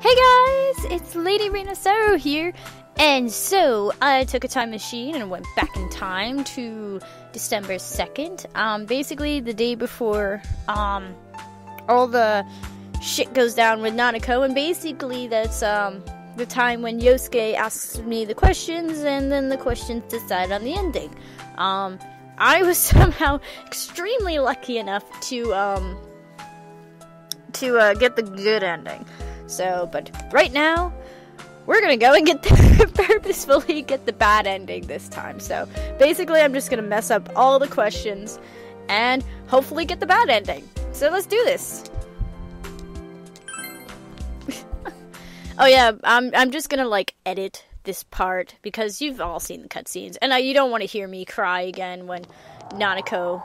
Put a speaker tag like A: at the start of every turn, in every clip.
A: Hey guys, it's Lady Rhinocero here, and so I took a time machine and went back in time to December 2nd, basically the day before, all the shit goes down with Nanako, and basically that's, the time when Yosuke asks me the questions, and then the questions decide on the ending. I was somehow extremely lucky enough to get the good ending. So, but right now, we're gonna go and purposefully get the bad ending this time. So, basically, I'm just gonna mess up all the questions and hopefully get the bad ending. So, let's do this. Oh yeah, I'm just gonna like edit this part because you've all seen the cutscenes, and you don't want to hear me cry again when Nanako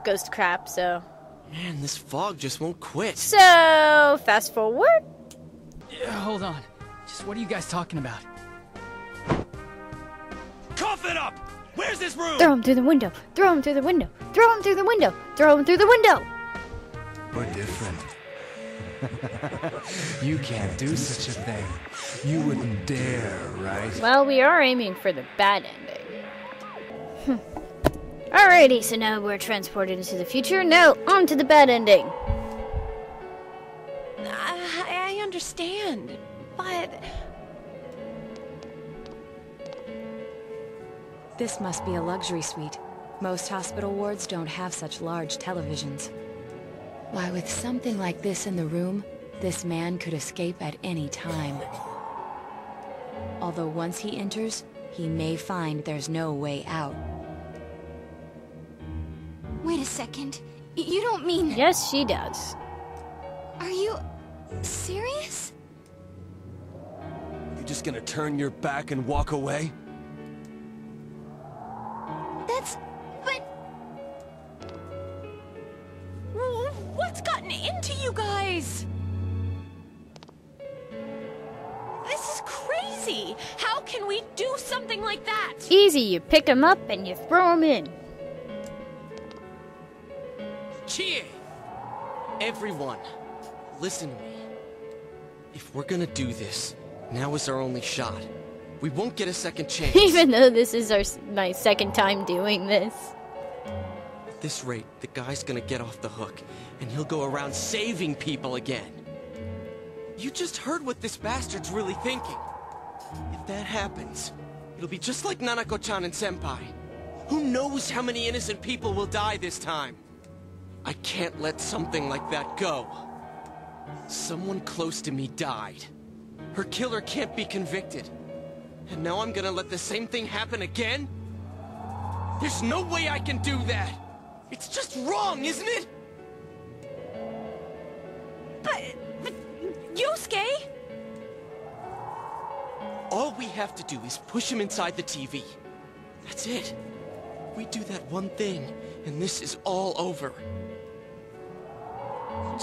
A: goes to crap. So,
B: man, this fog just won't quit.
A: So, fast forward.
C: Hold on. Just what are you guys talking about?
B: Cough it up! Where's this room?
A: Throw him through the window. Throw him through the window. Throw him through the window. Throw him through the window.
D: We're different. You can't do such a thing. You wouldn't dare, right?
A: Well, we are aiming for the bad ending. Alrighty, so now we're transported into the future. Now, on to the bad ending.
E: I understand, but...
F: This must be a luxury suite. Most hospital wards don't have such large televisions. Why, with something like this in the room, this man could escape at any time. Although once he enters, he may find there's no way out.
E: Wait a second. You don't mean...
A: Yes, she does.
E: Are you... serious?
B: You just gonna turn your back and walk away?
E: That's... but... What's gotten into you guys? This is crazy! How can we do something like that?
A: Easy, you pick him up and you throw him in.
B: Chie! Everyone, listen to me. If we're gonna do this, now is our only shot. We won't get a second chance.
A: Even though this is my second time doing this.
B: At this rate, the guy's gonna get off the hook, and he'll go around saving people again. You just heard what this bastard's really thinking. If that happens, it'll be just like Nanako-chan and Senpai. Who knows how many innocent people will die this time? I can't let something like that go. Someone close to me died. Her killer can't be convicted. And now I'm gonna let the same thing happen again? There's no way I can do that! It's just wrong, isn't it?
E: But Yosuke?
B: All we have to do is push him inside the TV. That's it. We do that one thing, and this is all over.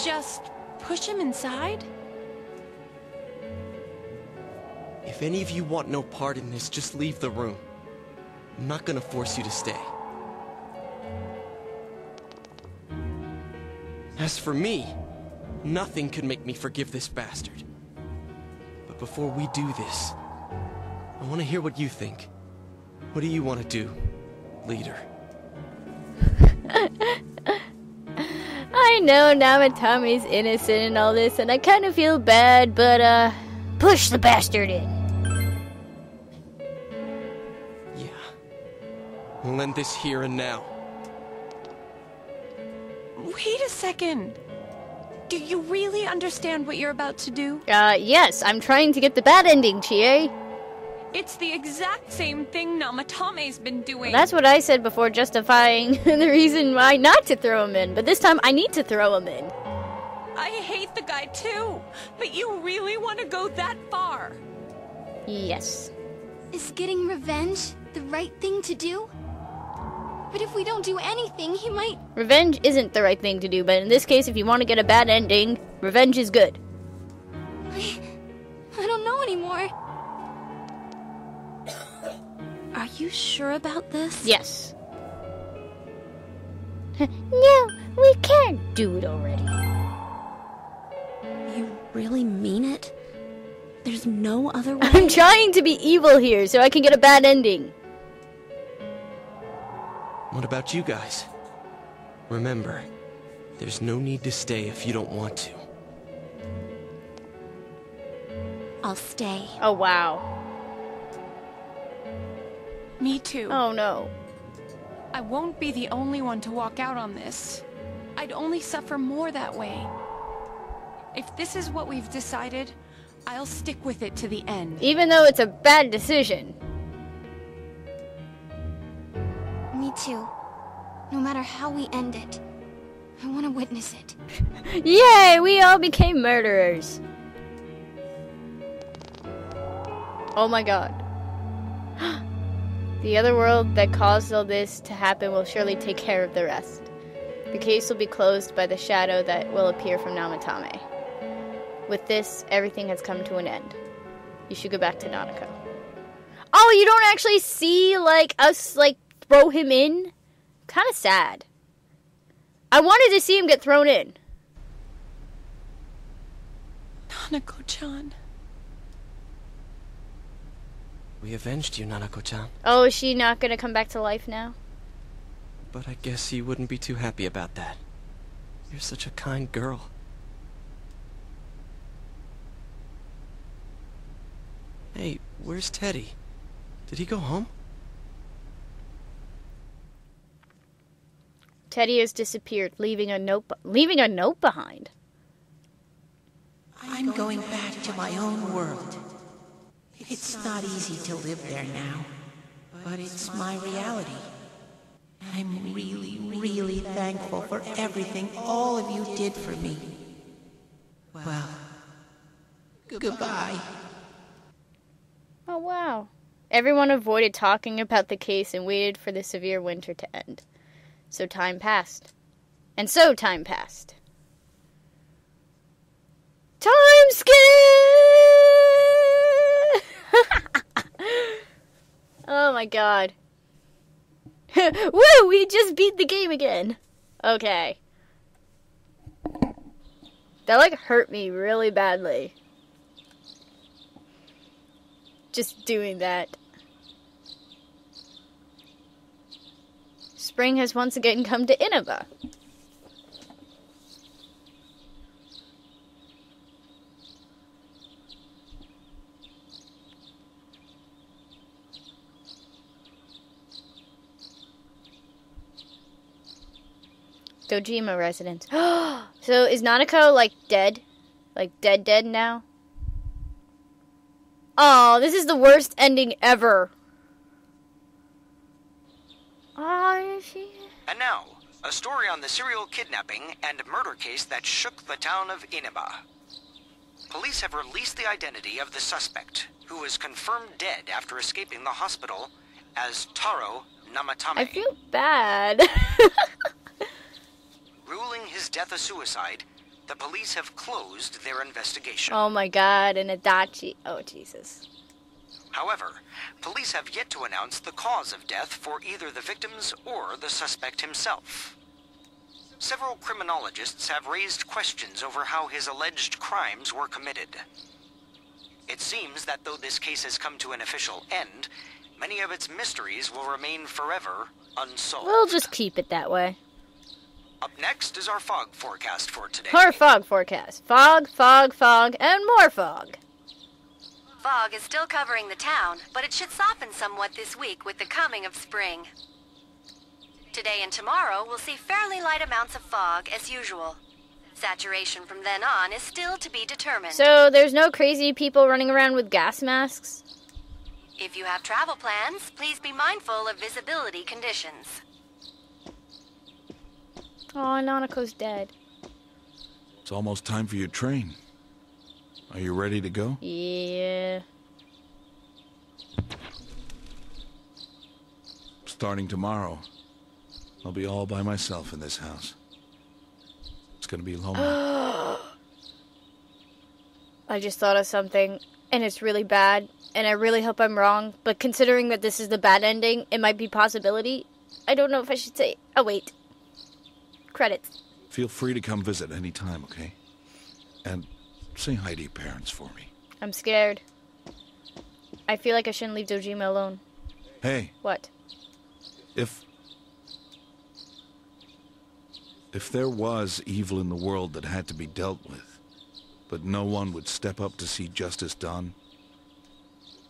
E: Just push him inside?
B: If any of you want no part in this, just leave the room. I'm not gonna force you to stay. As for me, nothing could make me forgive this bastard. But before we do this, I want to hear what you think. What do you want to do, leader?
A: I know Namatomi's innocent and all this, and I kind of feel bad, but, push the bastard in.
B: Yeah. We'll end this here and now.
E: Wait a second. Do you really understand what you're about to do?
A: Yes, I'm trying to get the bad ending, Chie.
E: It's the exact same thing Namatome's been doing.
A: Well, that's what I said before justifying the reason why not to throw him in, but this time I need to throw him in.
E: I hate the guy too, but you really want to go that far?
A: Yes.
G: Is getting revenge the right thing to do? But if we don't do anything, he might...
A: Revenge isn't the right thing to do, but in this case, if you want to get a bad ending, revenge is good.
G: I don't know anymore.
E: Are you sure about this?
A: Yes. No, we can't do it already.
E: You really mean it?
H: There's no other way?
A: I'm trying to be evil here so I can get a bad ending.
B: What about you guys? Remember, there's no need to stay if you don't want to.
H: I'll stay.
A: Oh, wow.
E: Me too.
A: Oh, no.
E: I won't be the only one to walk out on this. I'd only suffer more that way. If this is what we've decided, I'll stick with it to the end.
A: Even though it's a bad decision.
G: Me too. No matter how we end it, I want to witness it.
A: Yay, we all became murderers. Oh my god. The other world that caused all this to happen will surely take care of the rest. The case will be closed by the shadow that will appear from Namatame. With this, everything has come to an end. You should go back to Nanako. Oh, you don't actually see, like, us, like, throw him in? Kind of sad. I wanted to see him get thrown in.
E: Nanako-chan.
B: We avenged you, Nanako-chan.
A: Oh, is she not gonna come back to life now?
B: But I guess you wouldn't be too happy about that. You're such a kind girl. Hey, where's Teddy? Did he go home?
A: Teddy has disappeared, leaving a note behind.
I: I'm going back to my own world. It's not easy to live there now, but it's my reality. I'm really, really thankful for everything all of you did for me. Well, goodbye.
A: Oh, wow. Everyone avoided talking about the case and waited for the severe winter to end. So time passed. And so time passed. Time skip! Oh my god. Woo! We just beat the game again. Okay. That, like, hurt me really badly. Just doing that. Spring has once again come to Inaba. Dojima residence. So is Nanako, like, dead? Like, dead now? Oh, this is the worst ending ever. Oh, she...
J: And now, a story on the serial kidnapping and murder case that shook the town of Inaba. Police have released the identity of the suspect, who was confirmed dead after escaping the hospital as Taro Namatame.
A: I feel bad.
J: Ruling his death a suicide, the police have closed their investigation.
A: Oh my god, an Adachi. Oh, Jesus.
J: However, police have yet to announce the cause of death for either the victims or the suspect himself. Several criminologists have raised questions over how his alleged crimes were committed. It seems that though this case has come to an official end, many of its mysteries will remain forever unsolved.
A: We'll just keep it that way.
J: Up next is our fog forecast for today.
A: Our fog forecast. Fog, fog, fog, and more fog.
K: Fog is still covering the town, but it should soften somewhat this week with the coming of spring. Today and tomorrow we'll see fairly light amounts of fog as usual. Saturation from then on is still to be determined.
A: So there's no crazy people running around with gas masks?
K: If you have travel plans, please be mindful of visibility conditions.
A: Oh, Nanako's dead.
L: It's almost time for your train. Are you ready to go?
A: Yeah.
L: Starting tomorrow, I'll be all by myself in this house. It's gonna be lonely.
A: I just thought of something, and it's really bad, and I really hope I'm wrong, but considering that this is the bad ending, it might be possibility. I don't know if I should say... Oh, wait. Credits.
L: Feel free to come visit any time, okay? And say hi to your parents for me.
A: I'm scared. I feel like I shouldn't leave Dojima alone.
L: Hey.
A: What?
L: If there was evil in the world that had to be dealt with, but no one would step up to see justice done,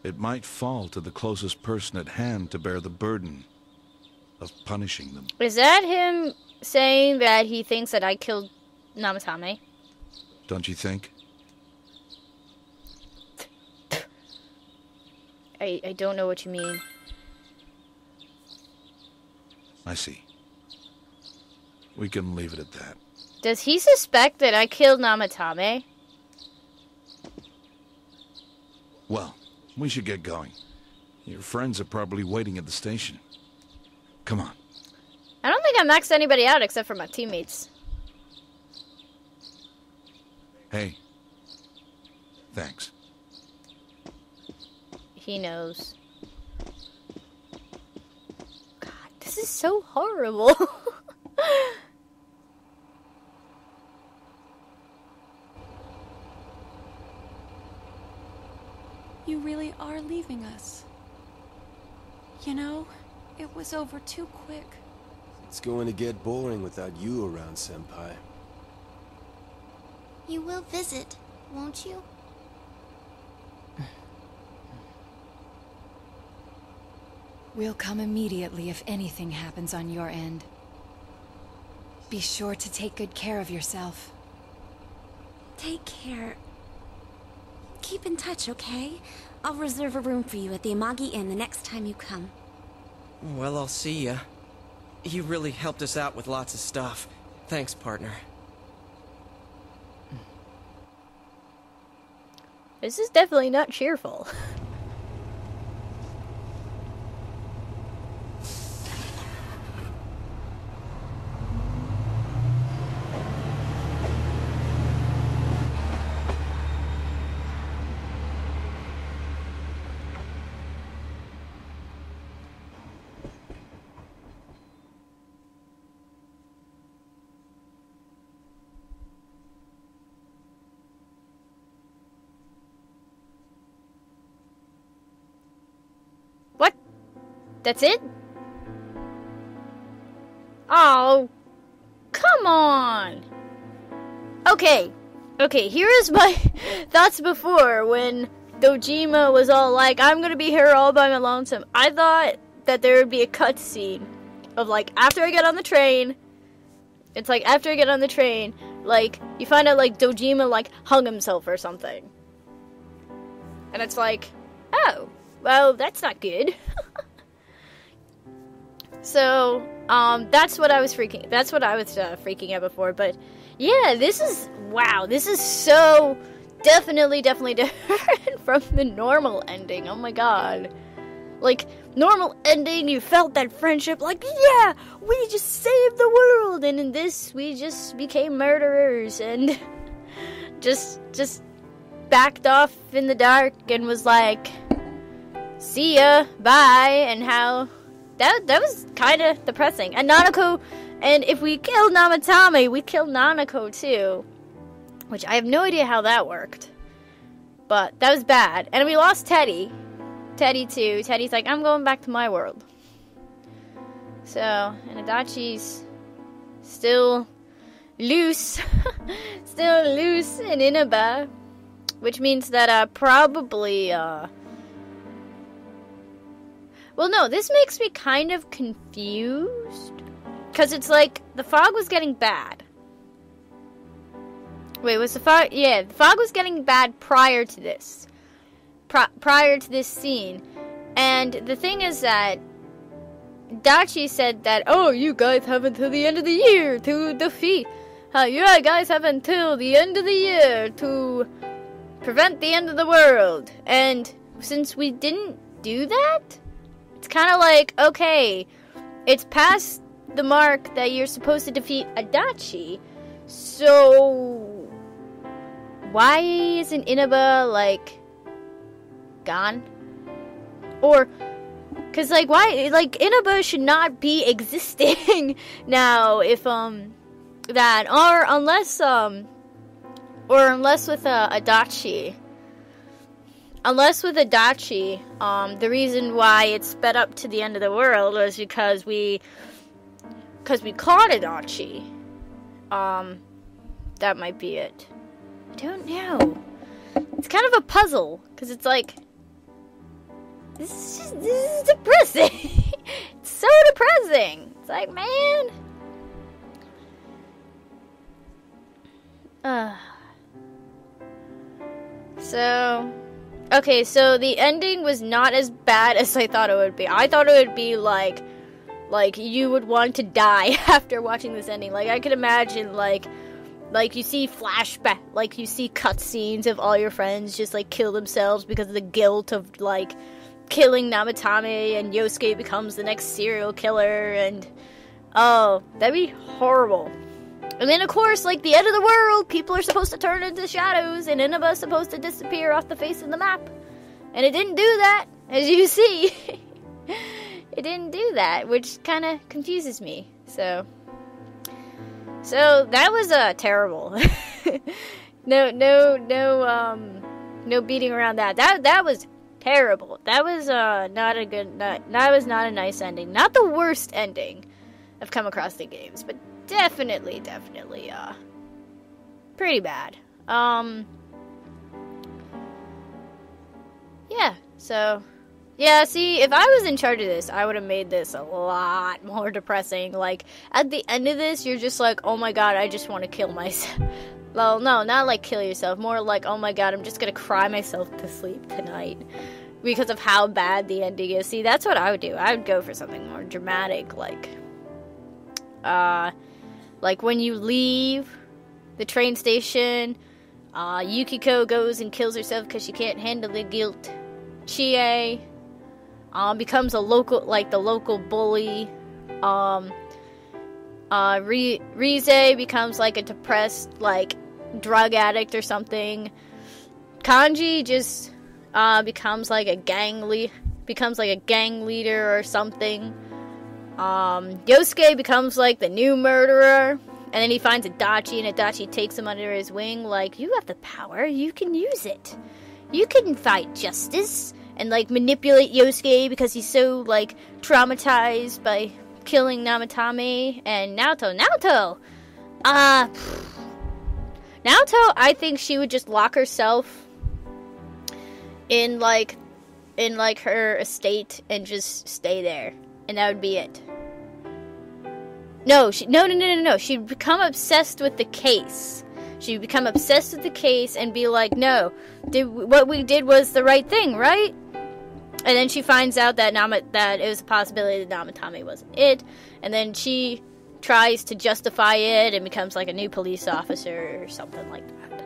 L: it might fall to the closest person at hand to bear the burden of punishing them.
A: Is that him saying that he thinks that I killed Namatame?
L: Don't you think?
A: I don't know what you mean.
L: I see. We can leave it at that.
A: Does he suspect that I killed Namatame?
L: Well, we should get going. Your friends are probably waiting at the station. Come on.
A: I don't think I maxed anybody out except for my teammates.
L: Hey. Thanks.
A: He knows. God, this is so horrible.
E: You really are leaving us. You know, it was over too quick.
M: It's going to get boring without you around, Senpai.
G: You will visit, won't you?
F: We'll come immediately if anything happens on your end. Be sure to take good care of yourself.
H: Take care. Keep in touch, okay? I'll reserve a room for you at the Amagi Inn the next time you come.
B: Well, I'll see ya. You really helped us out with lots of stuff. Thanks, partner.
A: This is definitely not cheerful. That's it? Oh, come on. Okay, here is my thoughts before when Dojima was all like, I'm gonna be here all by my lonesome. I thought that there would be a cutscene of like, after I get on the train, it's like, after I get on the train, like, you find out like Dojima like hung himself or something. And it's like, oh, well, that's not good. So, that's what I was freaking out before, but yeah, this is, wow, this is so definitely different from the normal ending. Oh my god. Like, normal ending, you felt that friendship, like, yeah, we just saved the world, and in this, we just became murderers, and just backed off in the dark, and was like, see ya, bye, and how... That was kind of depressing. And Nanako, and if we killed Namatame, we killed Nanako too. Which I have no idea how that worked. But that was bad. And we lost Teddy. Teddy too. Teddy's like, I'm going back to my world. So, and Adachi's still loose. Still loose in Inaba. Which means that probably... Well, no, this makes me kind of confused. Because it's like, the fog was getting bad. Wait, was the fog... Yeah, the fog was getting bad prior to this. Prior to this scene. And the thing is that... Dachi said that, oh, you guys have until the end of the year to defeat... you guys have until the end of the year to prevent the end of the world. And since we didn't do that... It's kind of like, okay, it's past the mark that you're supposed to defeat Adachi, so why isn't Inaba, like, gone? Or, because, like, why, like, Inaba should not be existing now if, that, or unless with, Adachi. unless with Adachi, the reason why it sped up to the end of the world was because we caught Adachi. That might be it. I don't know. It's kind of a puzzle, because it's like, this is depressing. It's so depressing. It's like, man. Okay, so the ending was not as bad as I thought it would be. I thought it would be like you would want to die after watching this ending. Like, I could imagine, like you see flashback, like you see cutscenes of all your friends just like kill themselves because of the guilt of like killing Namatame, and Yosuke becomes the next serial killer, and oh, that'd be horrible. And then of course, like the end of the world, people are supposed to turn into shadows, and Inaba's supposed to disappear off the face of the map, and it didn't do that, as you see. It didn't do that, which kind of confuses me. So that was terrible. No beating around that. That was terrible. That was not a good. That was not a nice ending. Not the worst ending I've come across in games, but definitely, pretty bad. Yeah. So. Yeah, see, if I was in charge of this, I would have made this a lot more depressing. Like, at the end of this, you're just like, oh my god, I just want to kill myself. Well, no, not like kill yourself. More like, oh my god, I'm just going to cry myself to sleep tonight. Because of how bad the ending is. See, that's what I would do. I would go for something more dramatic, like when you leave the train station, Yukiko goes and kills herself because she can't handle the guilt. Chie becomes the local bully. Rize becomes like a depressed, like, drug addict or something. Kanji just becomes like a gang leader or something. Yosuke becomes like the new murderer, and then he finds Adachi, and Adachi takes him under his wing. Like, you have the power, you can use it. You can fight justice and, like, manipulate Yosuke because he's so, like, traumatized by killing Namatame and Naoto. Naoto, I think she would just lock herself in her estate and just stay there, and that would be it. No. She'd become obsessed with the case. She'd become obsessed with the case and be like, no, what we did was the right thing, right? And then she finds out that it was a possibility that Namatame wasn't it, and then she tries to justify it and becomes like a new police officer or something like that.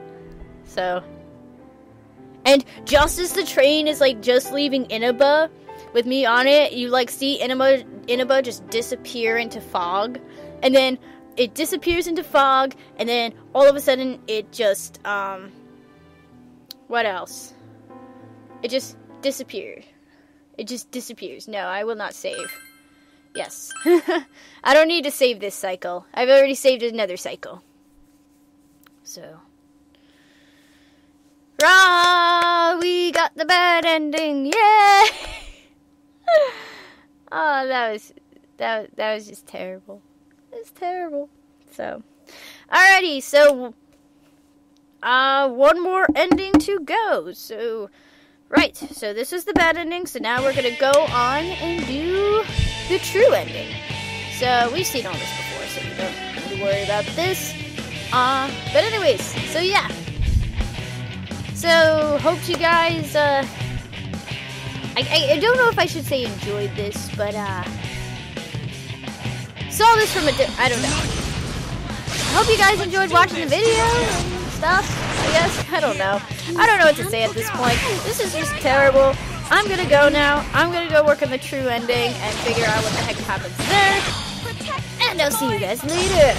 A: So, and just as the train is like just leaving Inaba with me on it, you like see Inaba just disappear into fog, and then it disappears into fog, and then all of a sudden it just what else? It just disappeared. It just disappears. No, I will not save. Yes. I don't need to save this cycle. I've already saved another cycle. So. Rah! We got the bad ending. Yeah! Oh, that was just terrible. It was terrible. So. Alrighty, so one more ending to go. So right, so this is the bad ending, so now we're gonna go on and do the true ending. So we've seen all this before, so we don't have to worry about this. But anyways, so yeah. So hope you guys I don't know if I should say enjoyed this, but saw this from I don't know. I hope you guys enjoyed watching the video and stuff, I guess. I don't know what to say at this point. This is just terrible. I'm gonna go now. I'm gonna go work on the true ending and figure out what the heck happens there. And I'll see you guys later.